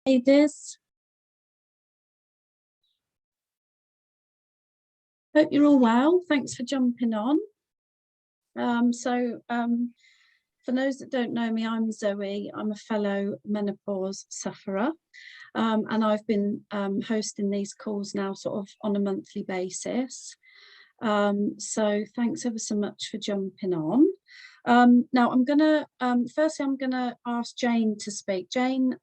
Ladies, hope you're all well. Thanks for jumping on. For those that don't know me, I'm Zoe. I'm a fellow menopause sufferer, and I've been hosting these calls now sort of on a monthly basis. So thanks ever so much for jumping on. Now I'm gonna firstly I'm gonna ask Jane to speak. Jane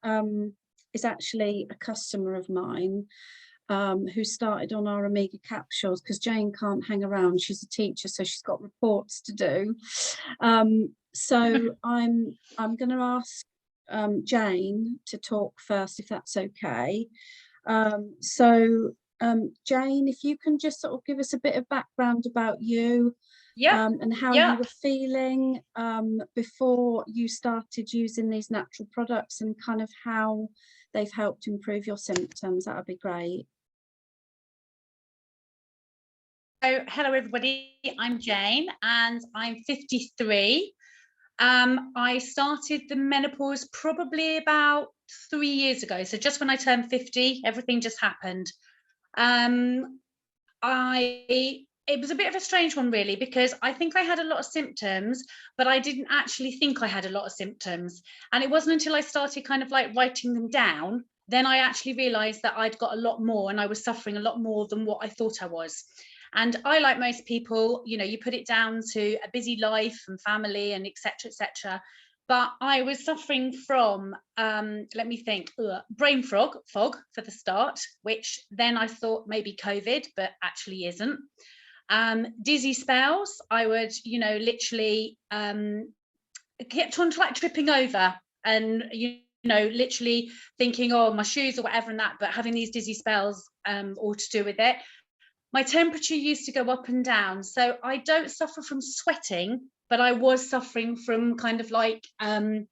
is actually a customer of mine who started on our Omega capsules because Jane can't hang around. She's a teacher, so she's got reports to do. So I'm going to ask Jane to talk first, if that's okay. Jane, if you can just sort of give us a bit of background about you. And how you were feeling before you started using these natural products and kind of how they've helped improve your symptoms. That would be great. So hello everybody, I'm Jane and I'm 53. I started the menopause probably about 3 years ago. So just when I turned 50, everything just happened. It was a bit of a strange one really, because I think I had a lot of symptoms, but I didn't actually think I had a lot of symptoms. And it wasn't until I started kind of like writing them down, then I actually realized that I'd got a lot more and I was suffering a lot more than what I thought I was. And I, like most people, you know, you put it down to a busy life and family and etc., etc. But I was suffering from, let me think, brain fog for the start, which then I thought maybe COVID, but actually isn't. Dizzy spells. I would, you know, literally kept on like tripping over and, you know, literally thinking, oh, my shoes or whatever and that, but having these dizzy spells all to do with it. My temperature used to go up and down. So I don't suffer from sweating, but I was suffering from kind of like, I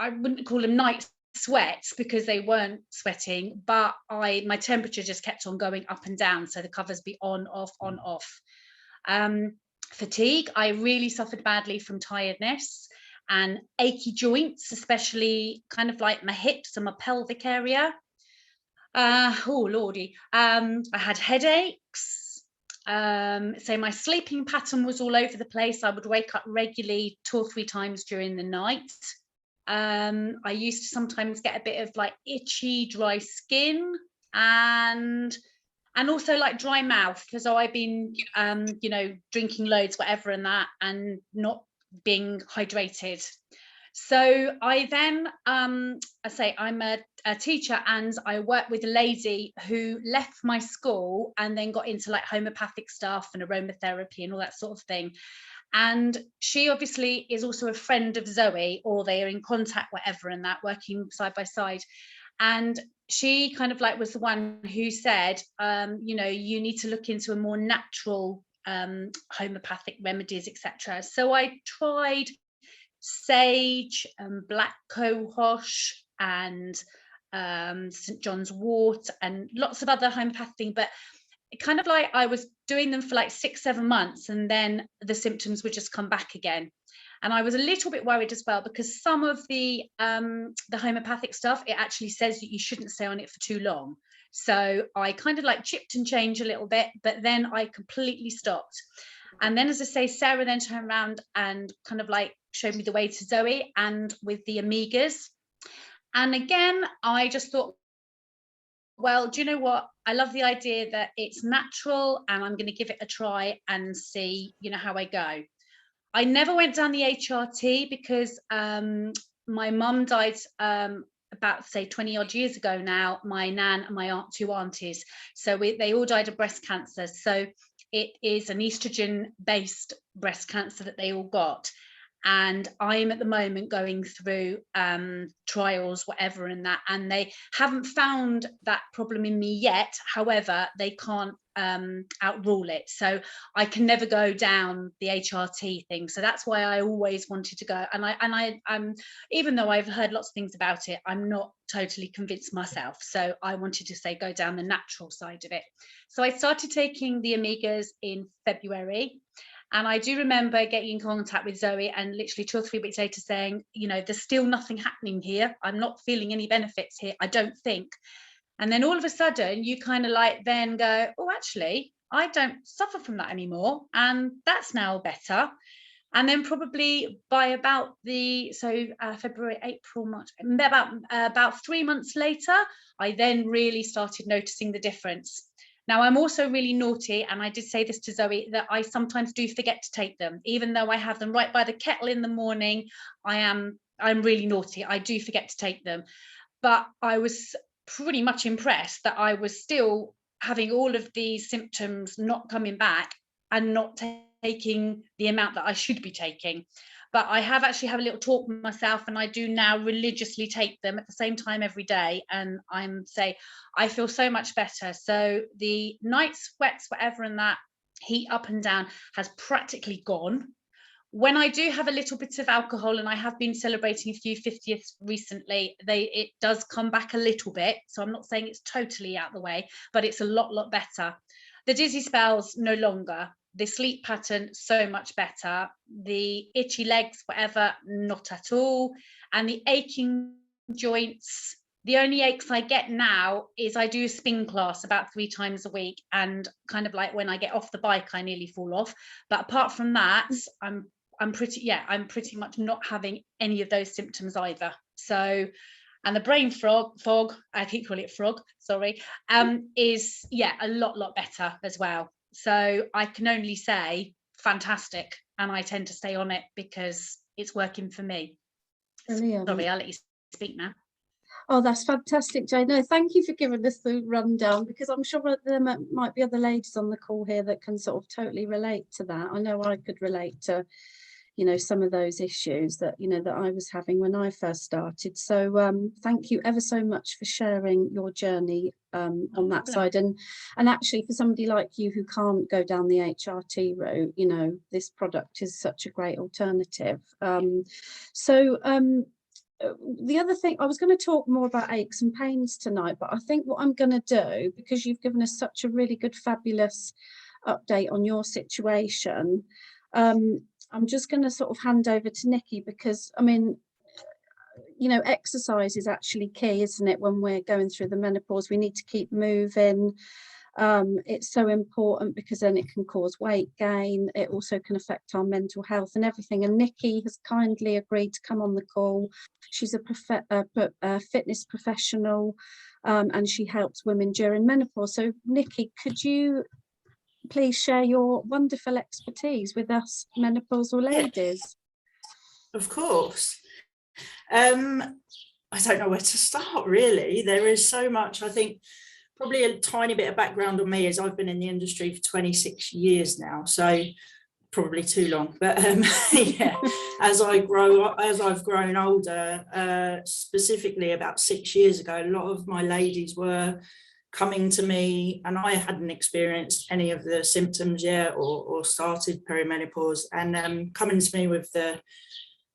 wouldn't call them night sweats because they weren't sweating, but my temperature just kept on going up and down. So the covers be on, off, on, off. Fatigue, I really suffered badly from tiredness and achy joints, especially kind of like my hips and my pelvic area. Oh lordy, I had headaches. So my sleeping pattern was all over the place. I would wake up regularly 2 or 3 times during the night. I used to sometimes get a bit of like itchy, dry skin and also like dry mouth, because I've been you know, drinking loads, whatever and that, and not being hydrated. So I then, I say I'm a teacher and I work with a lady who left my school and then got into like homeopathic stuff and aromatherapy and all that sort of thing. And she obviously is also a friend of Zoe, or they are in contact, whatever, and that, working side by side. And she kind of like was the one who said, you know, you need to look into a more natural homeopathic remedies, etc. So I tried sage and black cohosh and St. John's wort and lots of other homeopathic things, but kind of like I was doing them for like 6-7 months and then the symptoms would just come back again. And I was a little bit worried as well, because some of the homeopathic stuff, it actually says that you shouldn't stay on it for too long. So I kind of like chipped and changed a little bit, but then I completely stopped. And then, as I say, Sarah then turned around and kind of like showed me the way to Zoe and with the Omegas. And again, I just thought, well, do you know what? I love the idea that it's natural and I'm going to give it a try and see, you know, how I go. I never went down the HRT because my mum died about, say, 20 odd years ago now, my nan and my aunt, 2 aunties. So they all died of breast cancer. So it is an estrogen based breast cancer that they all got. And I'm at the moment going through trials, whatever, and that, and they haven't found that problem in me yet. However, they can't outrule it, so I can never go down the HRT thing. So that's why I always wanted to go. And I'm even though I've heard lots of things about it, I'm not totally convinced myself. So I wanted to say go down the natural side of it. So I started taking the Omegas in February. And I do remember getting in contact with Zoe and literally 2 or 3 weeks later saying, you know, there's still nothing happening here. I'm not feeling any benefits here, I don't think. And then all of a sudden you kind of like then go, oh, actually, I don't suffer from that anymore. And that's now better. And then probably by about February, April, March, about 3 months later, I then really started noticing the difference. Now, I'm also really naughty, and I did say this to Zoe, that I sometimes do forget to take them. Even though I have them right by the kettle in the morning, I'm really naughty. I do forget to take them. But I was pretty much impressed that I was still having all of these symptoms not coming back and not taking the amount that I should be taking. But I have actually had a little talk with myself, and I do now religiously take them at the same time every day. And I feel so much better. So the night sweats, whatever, and that heat up and down has practically gone. When I do have a little bit of alcohol, and I have been celebrating a few 50ths recently, it does come back a little bit. So I'm not saying it's totally out the way, but it's a lot better. The dizzy spells, no longer. The sleep pattern, so much better. The itchy legs, whatever, not at all. And the aching joints, the only aches I get now is I do a spin class about 3 times a week, and kind of like when I get off the bike, I nearly fall off. But apart from that, I'm pretty much not having any of those symptoms either. So, and the brain fog, I keep calling it frog, sorry, is a lot better as well. So I can only say fantastic, and I tend to stay on it because it's working for me. Brilliant. Sorry, I'll let you speak now. Oh, that's fantastic, Jane. No, thank you for giving us the rundown, because I'm sure that there might be other ladies on the call here that can sort of totally relate to that. I know I could relate to, you know, some of those issues that, you know, that I was having when I first started. So thank you ever so much for sharing your journey on that side. And actually, for somebody like you who can't go down the HRT route, you know, this product is such a great alternative. The other thing, I was going to talk more about aches and pains tonight, but I think what I'm going to do, because you've given us such a really good, fabulous update on your situation, I'm just going to sort of hand over to Nikki, because, I mean, you know, exercise is actually key, isn't it? When we're going through the menopause, we need to keep moving. It's so important, because then it can cause weight gain. It also can affect our mental health and everything. And Nikki has kindly agreed to come on the call. She's a fitness professional, and she helps women during menopause. So Nikki, could you please share your wonderful expertise with us menopausal ladies? Of course. I don't know where to start, really. There is so much. I think probably a tiny bit of background on me is I've been in the industry for 26 years now, so probably too long. But yeah, as I've grown older, specifically about 6 years ago, a lot of my ladies were coming to me, and I hadn't experienced any of the symptoms yet, or started perimenopause, and coming to me with the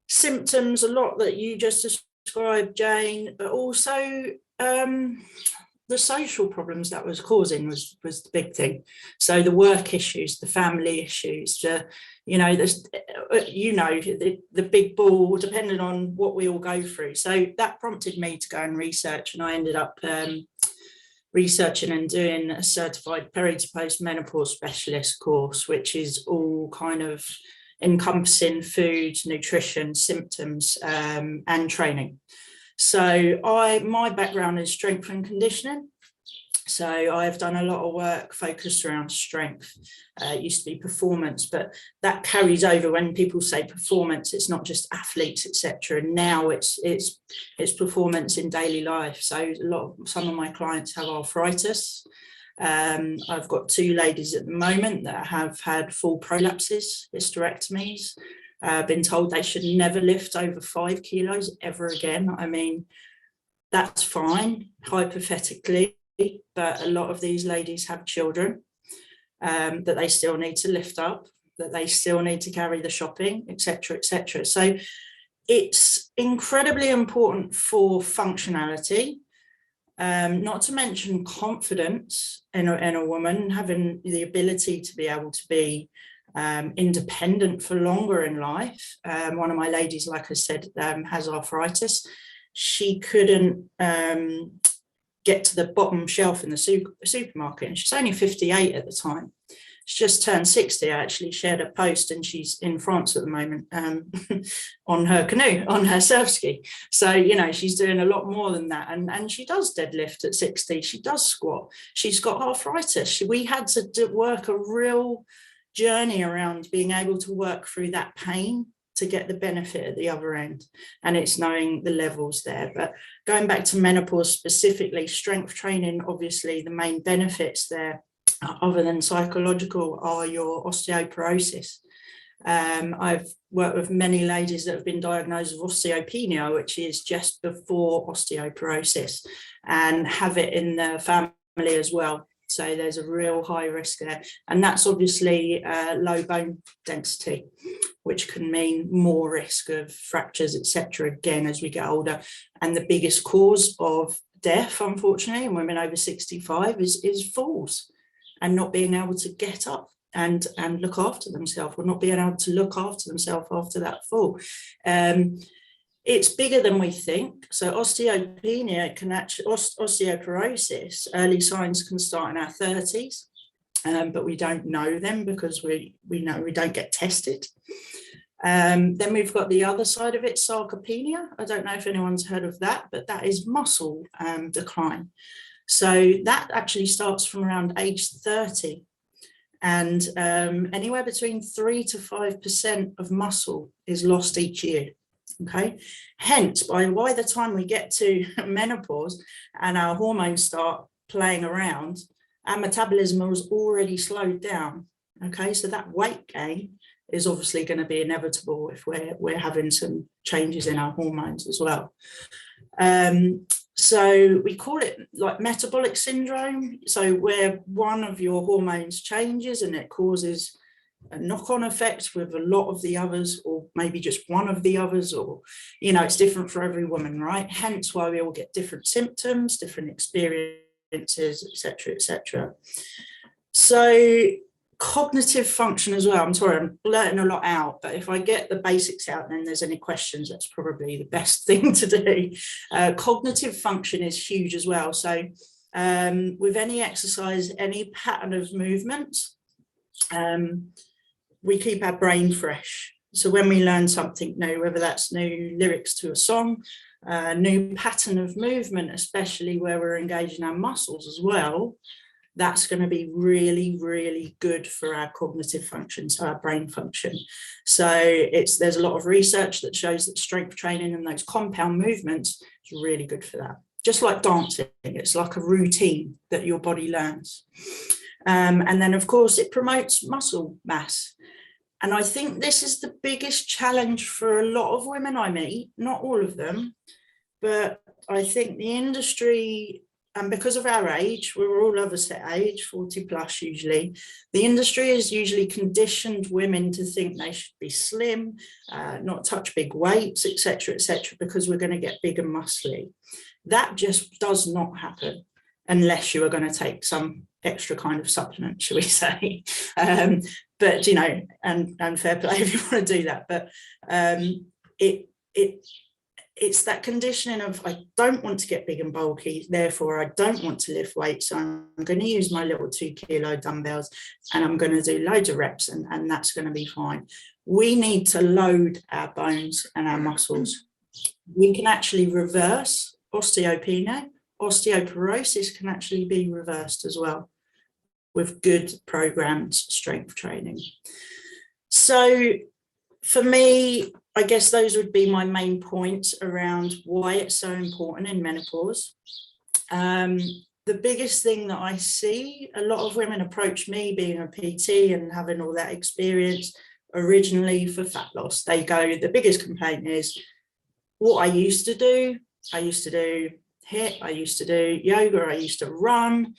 symptoms, a lot that you just described, Jane, but also the social problems that was causing was the big thing. So the work issues, the family issues, the big ball, depending on what we all go through. So that prompted me to go and research, and I ended up researching and doing a certified peri to post menopause specialist course, which is all kind of encompassing food, nutrition, symptoms, and training. So my background is strength and conditioning. So I've done a lot of work focused around strength. It used to be performance, but that carries over. When people say performance, it's not just athletes, etc. Now it's performance in daily life. So some of my clients have arthritis. I've got 2 ladies at the moment that have had full prolapses, hysterectomies. Been told they should never lift over 5 kilos ever again. I mean, that's fine, hypothetically, but a lot of these ladies have children that they still need to lift up, that they still need to carry the shopping, etc., etc. So it's incredibly important for functionality, not to mention confidence in a woman, having the ability to be able to be independent for longer in life. One of my ladies, like I said, has arthritis. She couldn't get to the bottom shelf in the supermarket, and she's only 58 at the time. She just turned 60. I actually shared a post, and she's in France at the moment on her canoe, on her surf ski. So, you know, she's doing a lot more than that. And she does deadlift at 60. She does squat. She's got arthritis. We had to work a real journey around being able to work through that pain to get the benefit at the other end. And it's knowing the levels there. But going back to menopause specifically, strength training, obviously the main benefits there, other than psychological, are your osteoporosis. I've worked with many ladies that have been diagnosed with osteopenia, which is just before osteoporosis, and have it in the family as well. So there's a real high risk there. And that's obviously low bone density, which can mean more risk of fractures, etc. again, as we get older. And the biggest cause of death, unfortunately, in women over 65 is falls and not being able to get up and look after themselves, or not being able to look after themselves after that fall. It's bigger than we think. So osteopenia can actually, osteoporosis, early signs can start in our 30s, but we don't know them because we know we don't get tested. Then we've got the other side of it, sarcopenia. I don't know if anyone's heard of that, but that is muscle decline. So that actually starts from around age 30. And anywhere between 3 to 5% of muscle is lost each year. Okay, hence by the time we get to menopause and our hormones start playing around, our metabolism has already slowed down. Okay, so that weight gain is obviously going to be inevitable if we're having some changes in our hormones as well. So we call it like metabolic syndrome. So where one of your hormones changes and it causes a knock-on effect with a lot of the others, or maybe just one of the others, or, you know, it's different for every woman, right? Hence why we all get different symptoms, different experiences, etc., etc. So cognitive function as well. I'm sorry, I'm blurting a lot out, but if I get the basics out and then there's any questions, that's probably the best thing to do. Cognitive function is huge as well. So with any exercise, any pattern of movement, we keep our brain fresh. So when we learn something new, whether that's new lyrics to a song, new pattern of movement, especially where we're engaging our muscles as well, that's going to be really, really good for our cognitive function, so our brain function. So there's a lot of research that shows that strength training and those compound movements is really good for that. Just like dancing, it's like a routine that your body learns. And then, of course, it promotes muscle mass. And I think this is the biggest challenge for a lot of women I meet, not all of them, but I think the industry, and because of our age, we're all of a set age, 40 plus usually, the industry has usually conditioned women to think they should be slim, not touch big weights, etc., because we're going to get big and muscly. That just does not happen unless you are going to take some extra kind of supplement, shall we say. But, you know, and fair play if you want to do that. But it's that conditioning of, I don't want to get big and bulky, therefore I don't want to lift weights. So I'm going to use my little 2 kilo dumbbells and I'm going to do loads of reps and that's going to be fine. We need to load our bones and our muscles. We can actually reverse osteopenia. Osteoporosis can actually be reversed as well with good programmed strength training. So for me, I guess those would be my main points around why it's so important in menopause. The biggest thing that I see, a lot of women approach me being a PT and having all that experience originally for fat loss. They go, the biggest complaint is what I used to do HIIT, I used to do yoga, I used to run.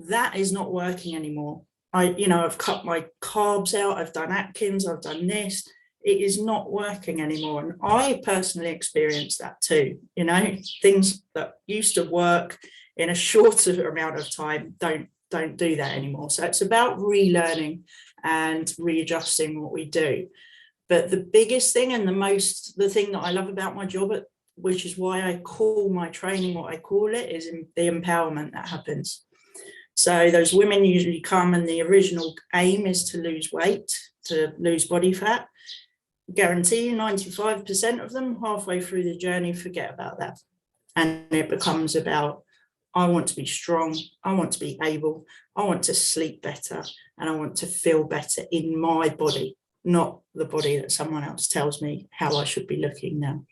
That is not working anymore. I've cut my carbs out, I've done Atkins, I've done this. It is not working anymore. And I personally experienced that too. You know, things that used to work in a shorter amount of time don't do that anymore. So it's about relearning and readjusting what we do. But the biggest thing and the thing that I love about my job, which is why I call my training what I call it, is the empowerment that happens. So those women usually come and the original aim is to lose weight, to lose body fat. Guarantee 95% of them halfway through the journey forget about that. And it becomes about, I want to be strong, I want to be able, I want to sleep better, and I want to feel better in my body, not the body that someone else tells me how I should be looking now.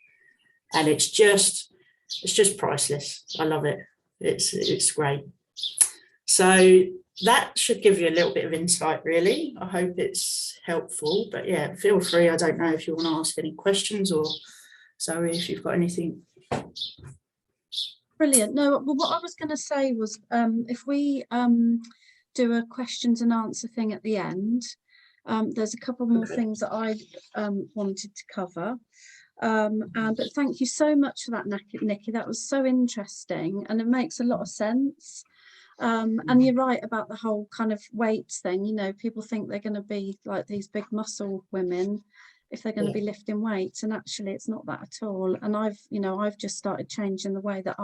And it's just priceless. I love it. It's great. So that should give you a little bit of insight, really. I hope it's helpful, but yeah, feel free. I don't know if you want to ask any questions, or Zoe, if you've got anything. Brilliant. No, well, what I was going to say was, if we do a questions and answer thing at the end, there's a couple more things that I wanted to cover. But thank you so much for that, Nikki. That was so interesting, and it makes a lot of sense. And you're right about the whole kind of weights thing. You know, people think they're going to be like these big muscle women if they're going to be lifting weights, and actually it's not that at all. And I've just started changing the way that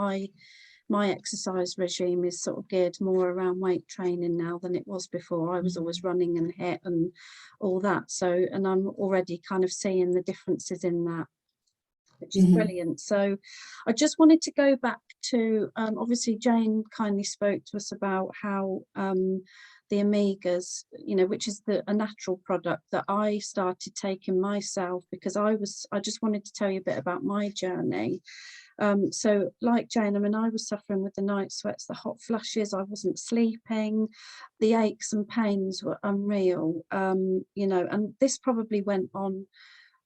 my exercise regime is sort of geared more around weight training now than it was before. I was always running and HIIT and all that. So, and I'm already kind of seeing the differences in that, which is brilliant. So I just wanted to go back to, obviously Jane kindly spoke to us about how the omegas, you know, which is a natural product that I started taking myself, because I just wanted to tell you a bit about my journey. So like Jane, I mean, I was suffering with the night sweats, the hot flushes, I wasn't sleeping, the aches and pains were unreal, you know, and this probably went on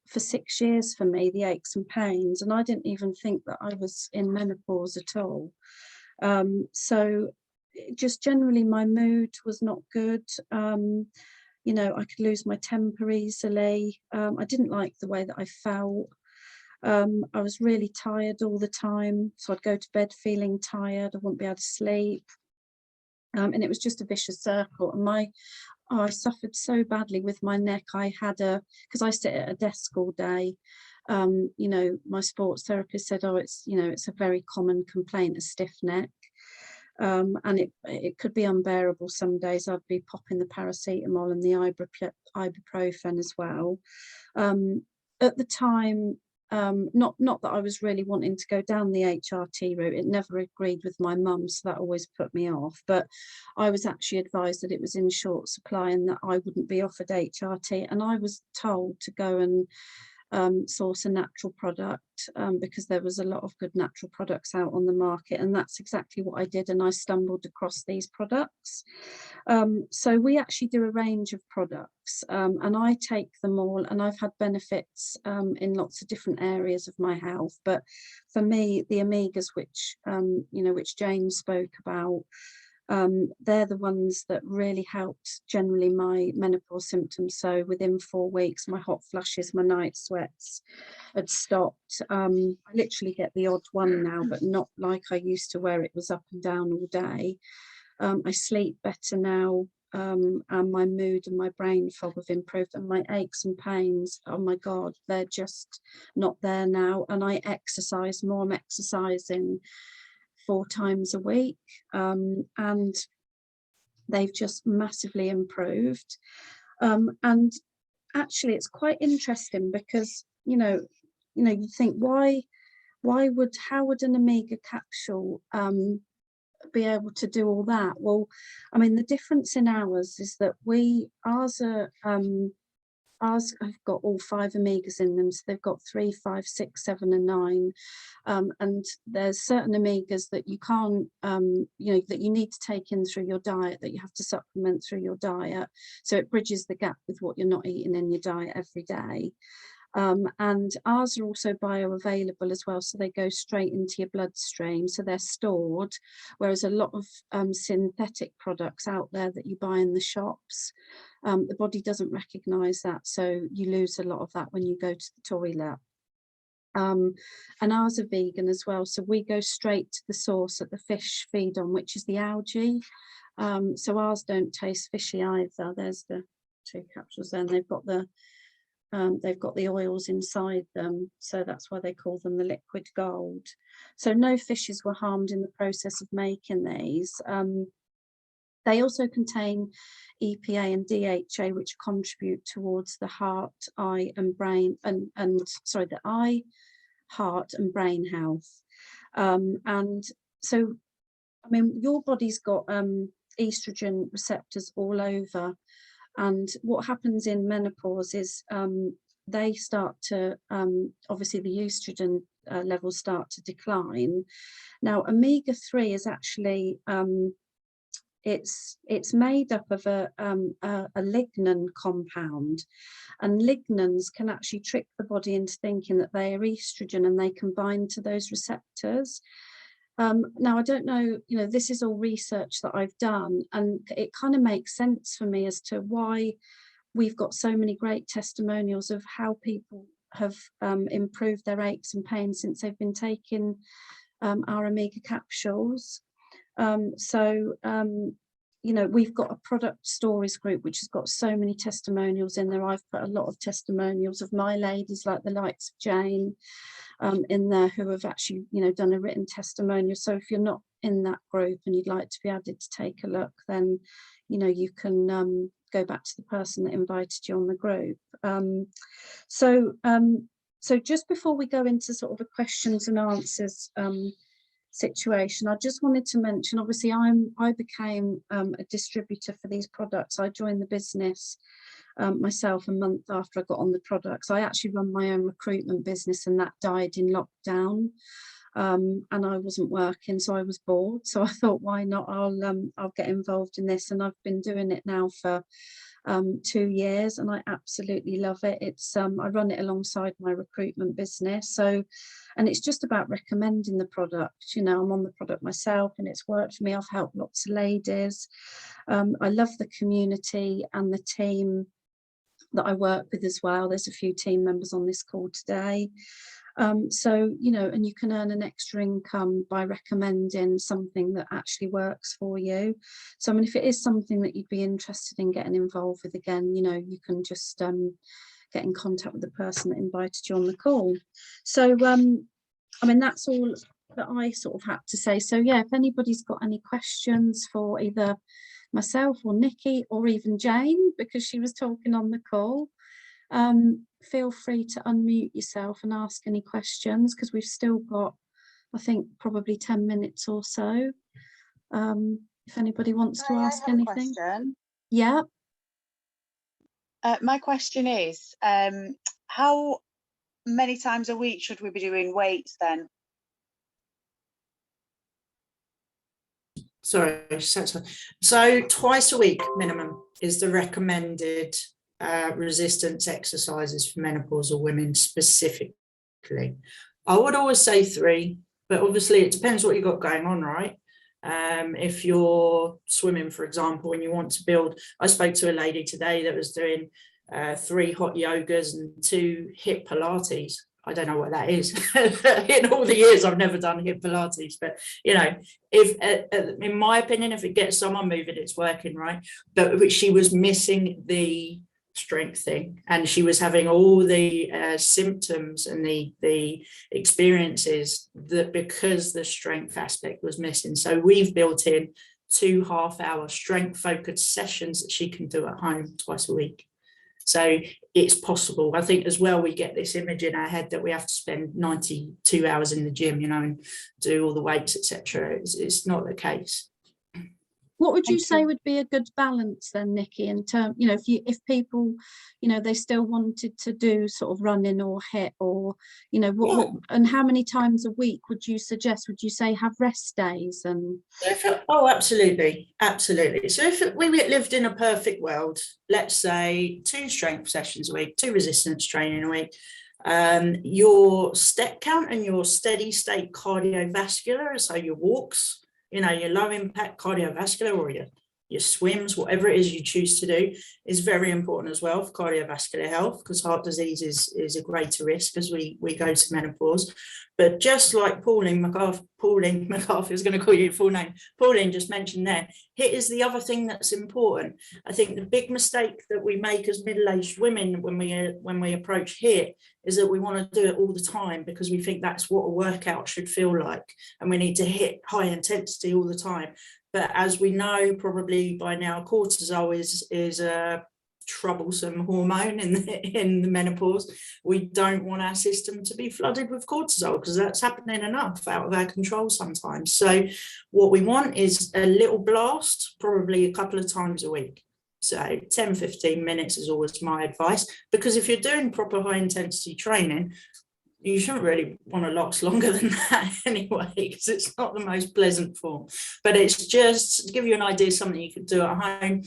for 6 years for me, the aches and pains, and I didn't even think that I was in menopause at all. So just generally my mood was not good. You know, I could lose my temper easily. I didn't like the way that I felt. I was really tired all the time, so I'd go to bed feeling tired, I wouldn't be able to sleep, and it was just a vicious circle. And I suffered so badly with my neck. I had because I sit at a desk all day, you know, my sports therapist said, oh, it's, you know, it's a very common complaint, a stiff neck. And it could be unbearable some days. I'd be popping the paracetamol and the ibuprofen as well. At the time, not that I was really wanting to go down the HRT route. It never agreed with my mum, so that always put me off. But I was actually advised that it was in short supply and that I wouldn't be offered HRT. And I was told to go and source a natural product, because there was a lot of good natural products out on the market, and that's exactly what I did, and I stumbled across these products. So we actually do a range of products, and I take them all, and I've had benefits in lots of different areas of my health. But for me, the omegas, which you know, which James spoke about, they're the ones that really helped generally my menopause symptoms. So within 4 weeks, my hot flushes, my night sweats had stopped. I literally get the odd one now, but not like I used to, where it was up and down all day. I sleep better now, and my mood and my brain fog have improved, and my aches and pains, oh my God, they're just not there now. And I exercise more. I'm exercising 4 times a week, and they've just massively improved. And actually it's quite interesting, because you know you think, how would an omega capsule be able to do all that? Well, I mean, the difference in ours is that ours have got all 5 omegas in them, so they've got 3, 5, 6, 7 and 9, and there's certain omegas that you can't, you know, that you need to take in through your diet, that you have to supplement through your diet, so it bridges the gap with what you're not eating in your diet every day. And ours are also bioavailable as well, so they go straight into your bloodstream, so they're stored, whereas a lot of synthetic products out there that you buy in the shops, the body doesn't recognize that, so you lose a lot of that when you go to the toilet. And ours are vegan as well, so we go straight to the source that the fish feed on, which is the algae. So ours don't taste fishy either. There's the 2 capsules there, and they've got the oils inside them, so that's why they call them the liquid gold. So no fishes were harmed in the process of making these. They also contain EPA and DHA, which contribute towards the heart, eye, and brain, the eye, heart, and brain health. And so, I mean, your body's got estrogen receptors all over, and what happens in menopause is they start to obviously the estrogen levels start to decline. Now, omega-3 is actually it's made up of a lignin compound, and lignans can actually trick the body into thinking that they are estrogen, and they can bind to those receptors. Now, I don't know, this is all research that I've done, and it kind of makes sense for me as to why we've got so many great testimonials of how people have improved their aches and pains since they've been taking our omega capsules. We've got a product stories group which has got so many testimonials in there. I've put a lot of testimonials of my ladies, like the likes of Jane, in there, who have actually done a written testimonial. So if you're not in that group and you'd like to be added to take a look, then you can go back to the person that invited you on the group. So just before we go into sort of a questions and answers situation, I just wanted to mention, obviously I became a distributor for these products. I joined the business myself a month after I got on the products. I actually run my own recruitment business, and that died in lockdown, and I wasn't working, so I was bored. So I thought, why not? I'll get involved in this, and I've been doing it now for 2 years, and I absolutely love it. It's I run it alongside my recruitment business, and it's just about recommending the product. I'm on the product myself, and it's worked for me. I've helped lots of ladies. I love the community and the team that I work with as well. There's a few team members on this call today. And you can earn an extra income by recommending something that actually works for you. So, I mean, if it is something that you'd be interested in getting involved with, again, you can just get in contact with the person that invited you on the call. So, I mean, that's all that I sort of had to say. So, yeah, if anybody's got any questions for either myself or Nikki or even Jane, because she was talking on the call, feel free to unmute yourself and ask any questions, because we've still got, I think, probably 10 minutes or so. If anybody wants to ask anything. Question. Yeah. My question is, how many times a week should we be doing weights then? Sorry, so twice a week minimum is the recommended resistance exercises for menopausal women specifically. I would always say 3, but obviously it depends what you've got going on, right? If you're swimming, for example, and you want to build, I spoke to a lady today that was doing 3 hot yogas and 2 hip Pilates. I don't know what that is. In all the years I've never done hip Pilates, but if in my opinion, if it gets someone moving, it's working, right? But she was missing the strength thing, and she was having all the symptoms and the experiences that because the strength aspect was missing. So we've built in 2 half-hour strength focused sessions that she can do at home twice a week. So it's possible. I think as well, we get this image in our head that we have to spend 92 hours in the gym, and do all the weights, etc. It's not the case. What would you say would be a good balance then, Nikki, in terms, if people, they still wanted to do sort of running or HIIT, or, what, and how many times a week would you suggest? Would you say have rest days? And absolutely. So if we lived in a perfect world, let's say 2 strength sessions a week, 2 resistance training a week, your step count and your steady state cardiovascular, so your walks, your low impact cardiovascular, or your swims, whatever it is you choose to do, is very important as well for cardiovascular health, because heart disease is a greater risk as we go to menopause. But just like Pauline McCarthy, I was going to call you your full name, Pauline just mentioned there, HIIT is the other thing that's important. I think the big mistake that we make as middle-aged women when we approach HIIT is that we want to do it all the time because we think that's what a workout should feel like, and we need to hit high intensity all the time. But as we know, probably by now, cortisol is a troublesome hormone in the menopause. We don't want our system to be flooded with cortisol because that's happening enough out of our control sometimes. So what we want is a little blast, probably a couple of times a week. So 10-15 minutes is always my advice, because if you're doing proper high intensity training, you shouldn't really want to last longer than that anyway, because it's not the most pleasant form. But it's just to give you an idea of something you could do at home.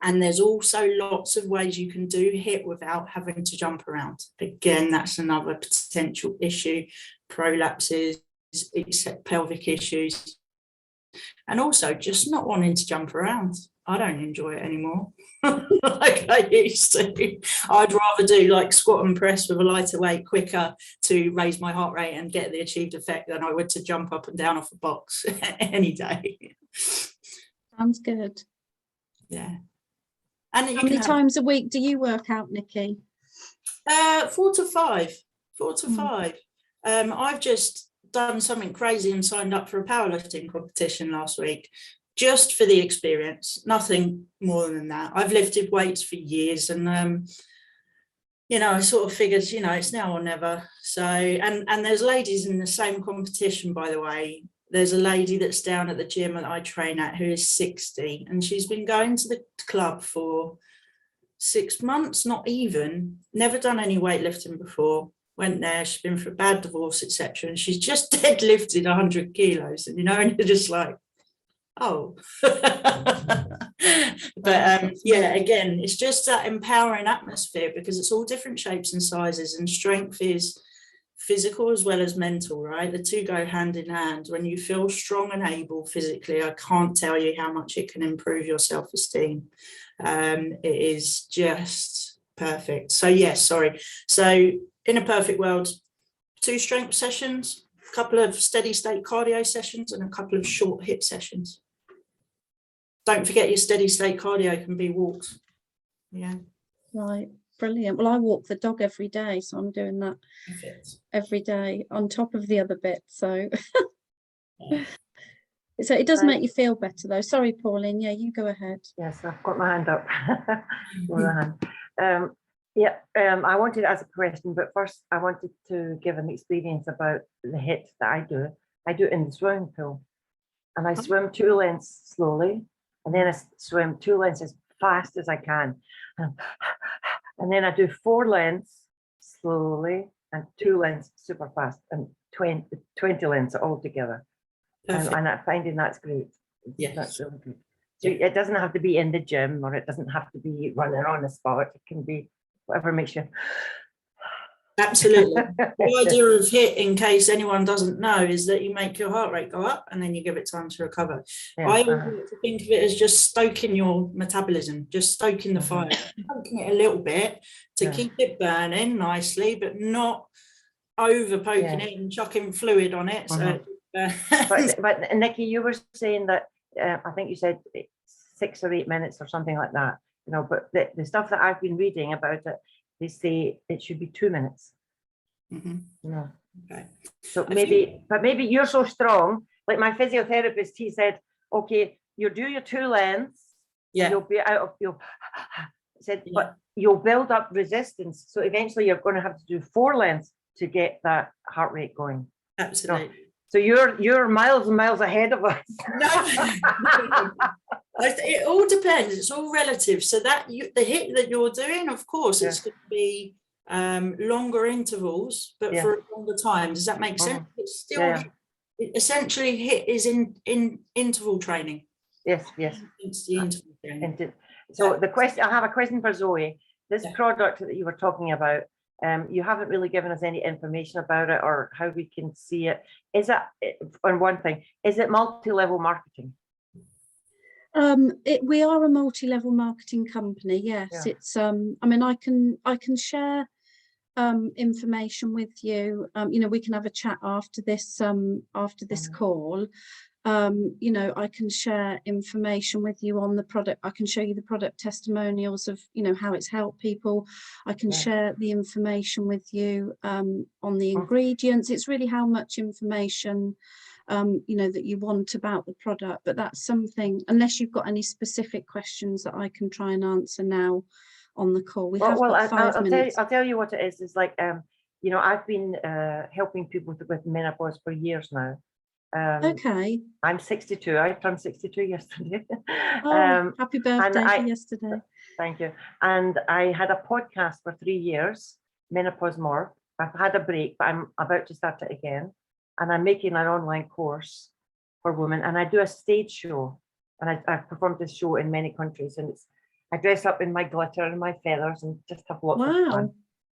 And there's also lots of ways you can do HIIT without having to jump around. Again, that's another potential issue: prolapses, pelvic issues, and also just not wanting to jump around. I don't enjoy it anymore like I used to. I'd rather do like squat and press with a lighter weight quicker to raise my heart rate and get the achieved effect than I would to jump up and down off a box any day. Sounds good. Yeah. And how many times a week do you work out, Nikki? 4 to 5. 4 to 5. I've just done something crazy and signed up for a powerlifting competition last week, just for the experience, nothing more than that. I've lifted weights for years, and you know, I sort of figured, you know, it's now or never. So, and there's ladies in the same competition, by the way. There's a lady that's down at the gym that I train at who is 60, and she's been going to the club for 6 months, not even, never done any weightlifting before. Went there, she's been through a bad divorce, etc. And she's just deadlifted 100 kilos, and you know, and you're just like, oh. But yeah, again, it's just that empowering atmosphere, because it's all different shapes and sizes, and strength is physical as well as mental, right? The two go hand in hand. When you feel strong and able physically, I can't tell you how much it can improve your self-esteem. It is just perfect. So yes, sorry. So in a perfect world, 2 strength sessions, a couple of steady state cardio sessions, and a couple of short HIIT sessions. Don't forget your steady state cardio can be walks. Yeah. Right. Brilliant. Well, I walk the dog every day, so I'm doing that every day on top of the other bits. So, so it does make you feel better, though. Sorry, Pauline. Yeah, you go ahead. Yes, I've got my hand up. I wanted to ask a question, but first I wanted to give an experience about the HIIT that I do. I do it in the swimming pool, and I swim 2 lengths slowly, and then I swim 2 lengths as fast as I can. And then I do 4 lengths slowly and 2 lengths super fast, and 20 lengths all together. And I'm finding that's great. Yeah, that's really good. So it doesn't have to be in the gym, or it doesn't have to be running on the spot. It can be whatever makes you. Absolutely. The idea of HIIT, in case anyone doesn't know, is that you make your heart rate go up and then you give it time to recover. I like to think of it as just stoking your metabolism, just stoking the fire, poking it a little bit to keep it burning nicely, but not over poking it and chucking fluid on it. So, but Nikki, you were saying that I think you said 6 or 8 minutes or something like that. You know, but the stuff that I've been reading about it, they say it should be 2 minutes. Yeah. Okay. So maybe you're so strong. Like my physiotherapist, he said, okay, you do your 2 lengths. Yeah. You'll be out of your. Said, but you'll build up resistance. So eventually you're going to have to do 4 lengths to get that heart rate going. Absolutely. So you're miles and miles ahead of us. No. It all depends. It's all relative. So that the HIIT that you're doing, of course, it's going to be longer intervals, but for a longer time. Does that make sense? It's still essentially HIIT is in interval training. Yes. It's the interval training. So the question, I have a question for Zoe. This product that you were talking about, you haven't really given us any information about it or how we can see it. Is it, on one thing, is it multi-level marketing? We are a multi-level marketing company. Yes, it's. I mean, I can share information with you. You know, we can have a chat after this call. You know, I can share information with you on the product. I can show you the product testimonials of, you know, how it's helped people. I can share the information with you on the ingredients. It's really how much information you know, that you want about the product. But that's something, unless you've got any specific questions that I can try and answer now on the call. We have got 5 minutes. I'll tell you what it is. It's like, you know, I've been helping people with menopause for years now. Okay. I'm 62. I turned 62 yesterday. Oh, happy birthday for yesterday. Thank you. And I had a podcast for 3 years, Menopause More. I've had a break, but I'm about to start it again. And I'm making an online course for women. And I do a stage show. And I've performed this show in many countries. And I dress up in my glitter and my feathers and just have lots of fun.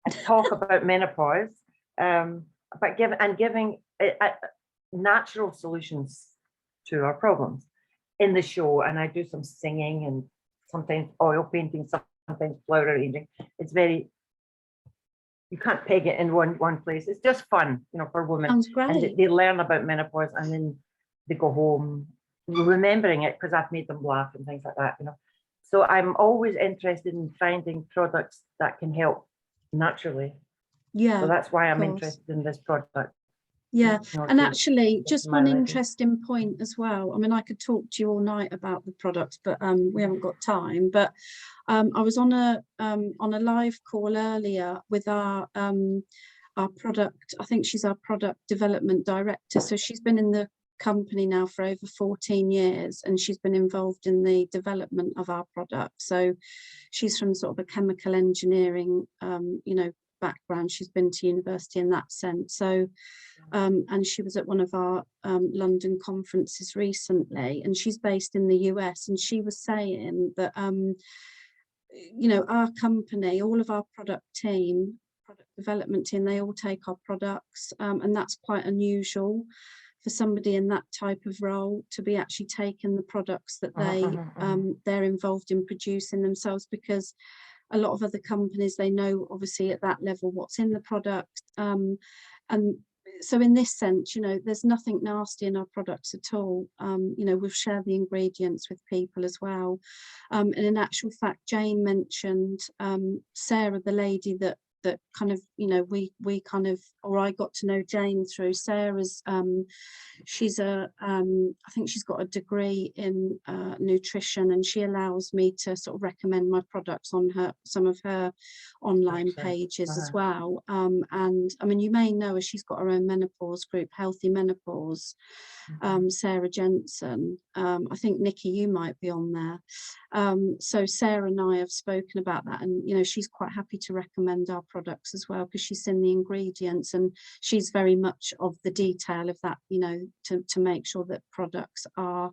I talk about menopause, but giving natural solutions to our problems in the show. And I do some singing and sometimes oil painting, sometimes flower arranging. It's very, you can't peg it in one place. It's just fun, you know, for women. Sounds great. And they learn about menopause and then they go home remembering it because I've made them laugh and things like that, you know. So I'm always interested in finding products that can help naturally. Yeah. So that's why I'm interested in this product. Yeah, and actually, just one interesting point as well. I mean, I could talk to you all night about the products, but we haven't got time. But I was on a live call earlier with our product. I think she's our product development director. So she's been in the company now for over 14 years, and she's been involved in the development of our product. So she's from sort of a chemical engineering, you know, background. She's been to university in that sense. So and she was at one of our London conferences recently, and she's based in the US, and she was saying that you know, our company, all of our product development team, they all take our products, and that's quite unusual for somebody in that type of role to be actually taking the products that they're involved in producing themselves, because a lot of other companies, they know obviously at that level what's in the product, and so in this sense, you know, there's nothing nasty in our products at all. You know, we've shared the ingredients with people as well. And in actual fact, Jane mentioned Sarah, the lady that kind of, you know, we kind of, or I got to know Jane through Sarah's, she's I think she's got a degree in nutrition, and she allows me to sort of recommend my products on some of her online pages as well. And I mean, you may know her, she's got her own menopause group, Healthy Menopause, Sarah Jensen. I think Nikki, you might be on there. So Sarah and I have spoken about that, and you know, she's quite happy to recommend our products as well, because she's seen the ingredients and she's very much of the detail of that, you know, to make sure that products are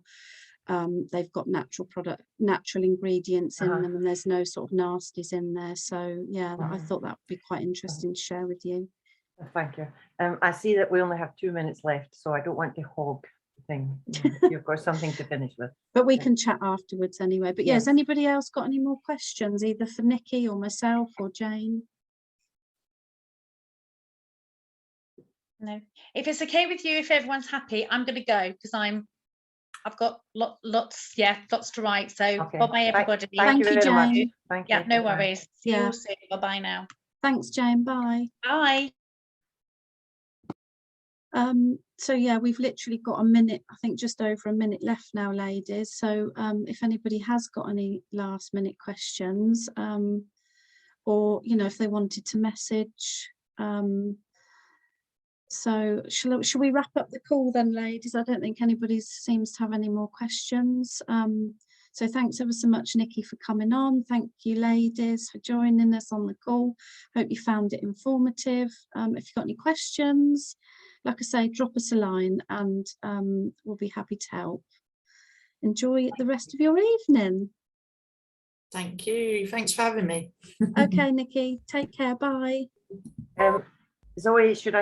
they've got natural ingredients in them, and there's no sort of nasties in there. So yeah, I thought that would be quite interesting to share with you. Thank you. I see that we only have 2 minutes left, so I don't want to hog the thing. You've got something to finish with. But we can chat afterwards anyway. But yeah, has anybody else got any more questions, either for Nikki or myself or Jane? No. If it's okay with you, if everyone's happy, I'm going to go because I've got lots to write. So bye-bye, everybody. Thank you, Jane. Thank you. Yeah, no worries. See you all soon. Bye-bye now. Thanks, Jane. Bye. Bye. So yeah, we've literally got a minute, I think just over a minute left now, ladies. So if anybody has got any last minute questions, or you know, if they wanted to message, so shall we wrap up the call then, ladies? I don't think anybody seems to have any more questions. So thanks ever so much, Nikki, for coming on. Thank you, ladies, for joining us on the call. Hope you found it informative. If you've got any questions, like I say, drop us a line and we'll be happy to help. Enjoy the rest of your evening. Thank you. Thanks for having me. Okay, Nikki, take care. Bye. Zoe, should I